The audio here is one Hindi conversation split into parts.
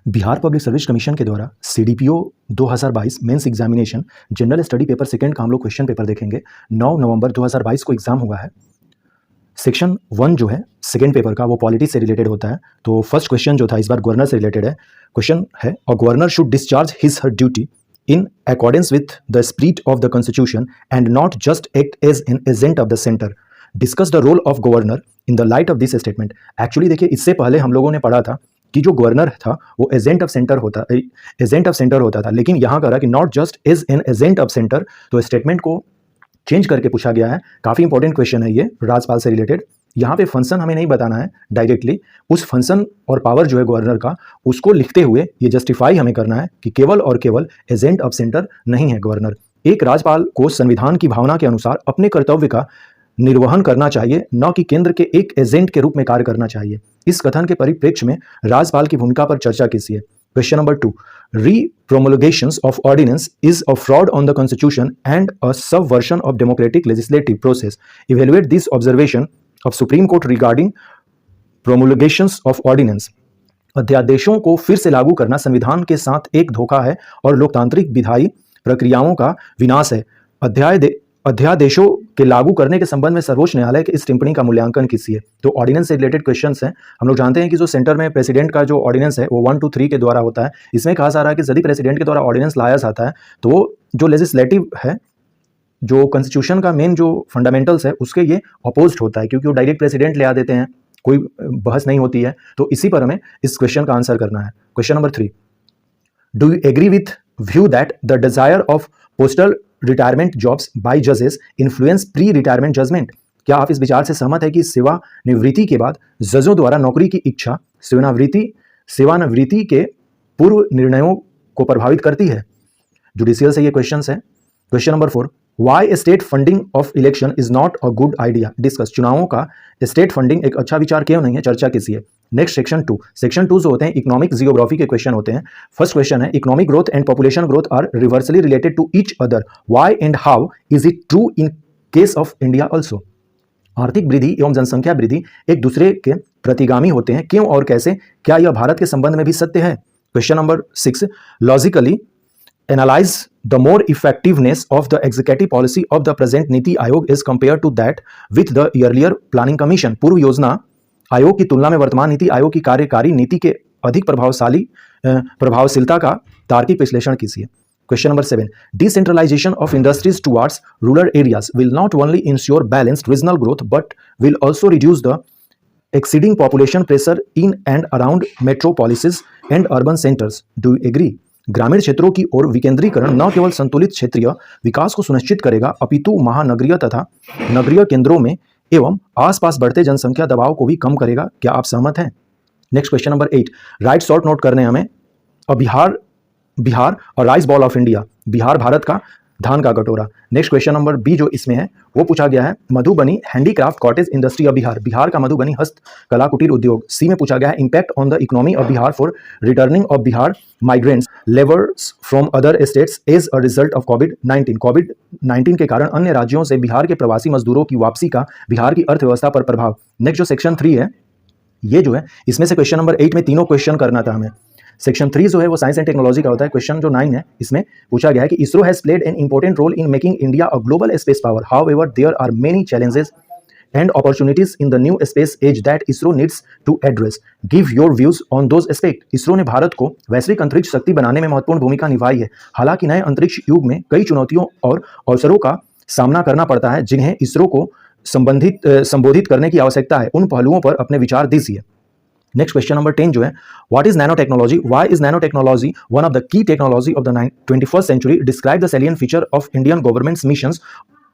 बिहार पब्लिक सर्विस कमीशन के द्वारा CDPO 2022 mains examination general study paper second का हम लोग क्वेश्चन पेपर देखेंगे। 9 नवंबर 2022 को एग्जाम हुआ है। सेक्शन 1 जो है सेकंड पेपर का वो पॉलिटिक्स से रिलेटेड होता है। तो फर्स्ट क्वेश्चन जो था इस बार गवर्नर से रिलेटेड है। क्वेश्चन है, a governor should discharge his her duty in accordance with the spirit of the constitution and not just act as an agent of the center. Discuss the role of governor in the light of this statement. Actually देखिए, इससे पहले हम लोगों ने पढ़ा था कि जो गवर्नर था वो एजेंट ऑफ सेंटर होता था, लेकिन यहाँ कह रहा कि not just as an agent of centre. तो स्टेटमेंट को चेंज करके पूछा गया है। काफ़ी इंपॉर्टेंट क्वेश्चन है ये, राज्यपाल से रिलेटेड। यहाँ पे फंक्शन हमें नहीं बताना है डायरेक्टली, उस फंक्शन और पावर जो है गवर्नर का उसको लिखते हुए ये जस्टिफाई हमें करना है कि केवल और केवल एजेंट ऑफ सेंटर नहीं है गवर्नर। एक राज्यपाल को संविधान की भावना के अनुसार अपने कर्तव्य का निर्वहन करना चाहिए, न कि केंद्र के एक एजेंट के रूप में कार्य करना चाहिए। इस कथन के परिप्रेक्ष्य में राज्यपाल की भूमिका पर चर्चा कीजिए। Question number 2, re-promulgations of ordinance is a fraud on the constitution and a subversion of democratic legislative process. Evaluate this observation of Supreme Court regarding promulgations of ordinance. अध्यादेशों को फिर से लागू करना संविधान के साथ एक धोखा है और लोकतांत्रिक विधायी प्रक्रियाओं का विनाश है। अध्यादेशों के लागू करने के संबंध में सर्वोच्च न्यायालय के इस टिप्पणी का मूल्यांकन कीजिए। तो ऑर्डिनेंस से रिलेटेड क्वेश्चंस हैं। हम लोग जानते हैं कि जो सेंटर में प्रेसिडेंट का जो ऑर्डिनेंस है वो 1, 2, 3 के द्वारा होता है। इसमें कहा जा रहा है कि यदि प्रेसिडेंट के द्वारा ऑर्डिनेंस लाया जाता है तो वो जो लेजिस्लेटिव है, जो कॉन्स्टिट्यूशन का मेन जो फंडामेंटल्स है उसके ये अपोज्ड होता है, क्योंकि वो डायरेक्ट प्रेसिडेंट ले आ देते हैं, कोई बहस नहीं होती है। तो इसी पर हमें इस क्वेश्चन का आंसर करना है। Question number 3, do you agree with view that the desire of postal retirement jobs by जजेस इन्फ्लुएंस प्री रिटायरमेंट जजमेंट? क्या आप इस विचार से सहमत है कि सेवानिवृत्ति के बाद जजों द्वारा नौकरी की इच्छा सेवानिवृत्ति के पूर्व निर्णयों को प्रभावित करती है? जुडिशियल से ये क्वेश्चन है। Question number 4, why state funding of election is not a good idea? Discuss. चुनावों का स्टेट फंडिंग एक अच्छा विचार क्यों नहीं है, चर्चा कीजिए। नेक्स्ट सेक्शन 2 जो होते हैं इकोनॉमिक जियोग्राफी के क्वेश्चन होते हैं। फर्स्ट क्वेश्चन है, economic growth and population growth are reversely related to each other, why and how is it true in case of India also? आर्थिक वृद्धि एवं जनसंख्या वृद्धि एक दूसरे के प्रतिगामी होते हैं, क्यों और कैसे? क्या यह भारत के संबंध में भी सत्य है? Question number 6, logically analyze the more effectiveness of the executive policy of the present NITI Aayog as compared to that with the earlier planning commission. पूर्व योजना आयोग की तुलना में वर्तमान नीति आयोग की कार्यकारी नीति के अधिक प्रभावशीलता का तार्किक विश्लेषण कीजिए। Question number 7, decentralization of industries towards rural areas will not only ensure balanced regional growth but will also reduce the exceeding population pressure in and around metropolises and urban centers. Do you agree? ग्रामीण क्षेत्रों की ओर विकेंद्रीकरण न केवल संतुलित क्षेत्रीय विकास को सुनिश्चित करेगा अपितु महानगरीय तथा नगरीय केंद्रों में एवं आसपास बढ़ते जनसंख्या दबाव को भी कम करेगा। क्या आप सहमत हैं? Next question number 8, right short note करने हमें। बिहार और rice ball of India, Bihar Bharat का धान का कटोरा। नेक्स्ट क्वेश्चन नंबर बी जो इसमें है वो पूछा गया है, Madhubani handicraft cottage industry of Bihar, Bihar का मधुबनी हस्तकला कुटीर उद्योग। सी में पूछा गया है, impact on the economy of Bihar for returning of Bihar migrants labours from other states as a result of covid के कारण अन्य राज्यों से बिहार के प्रवासी मजदूरों की वापसी का बिहार की अर्थव्यवस्था पर प्रभाव। नेक्स्ट जो सेक्शन 3 है ये जो है इसमें से क्वेश्चन नंबर 8 में तीनों क्वेश्चन करना था हमें। सेक्शन 3 जो है वो साइंस एंड टेक्नोलॉजी का होता है। क्वेश्चन जो 9 है इसमें पूछा गया है कि ISRO has played an important role in making India a global space power, however there are many challenges and opportunities in the new space age that ISRO needs to address, give your views on those aspect. ISRO ने भारत को वैश्विक अंतरिक्ष शक्ति बनाने में महत्वपूर्ण भूमिका निभाई है। हालांकि नए अंतरिक्ष युग में कई चुनौतियों और अवसरों का सामना करना पड़ता है जिन्हें इसरो को संबोधित करने की आवश्यकता है। उन पहलुओं पर अपने विचार दीजिए। नेक्स्ट क्वेश्चन नंबर 10 जो है, what is nano technology? Why is nano technology one of the key technology of the 21st century? Describe the salient feature of Indian governments missions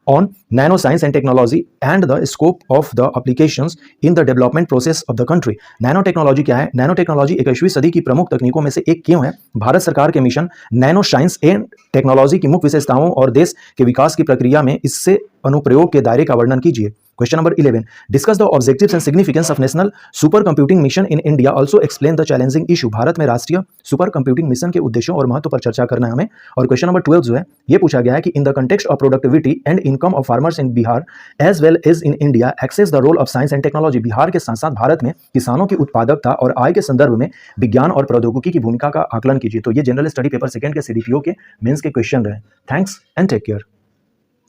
on nano science and technology and the scope of the applications in the development process of the country. Nano technology क्या है? नैनो टेक्नोलॉजी 21वीं सदी की प्रमुख तकनीकों में से एक क्यों है? भारत सरकार के mission nano science and technology की मुख्य विशेषताओं और देश के विकास की प्रक्रिया में इससे अनुप्रयोग के दायरे का वर्णन कीजिए। Question number 11, discuss the objectives and significance of national super computing mission in India, also explain the challenging issue. Bharat में राष्ट्रीय सुपर कंप्यूटिंग मिशन के उद्देश्यों और महत्व पर चर्चा करना है हमें। और क्वेश्चन नंबर 12 जो है ये पूछा गया है कि in the context of productivity and income of farmers in Bihar as well as in India, assess the role of science and technology. Bihar के साथ साथ भारत में किसानों की उत्पादकता और आय के संदर्भ में विज्ञान और प्रौद्योगिकी की भूमिका का आकलन कीजिए। तो ये जनरल स्टडी पेपर सेकंड के सीडीपीओ के मेंस के क्वेश्चन रहे। Thanks and take care.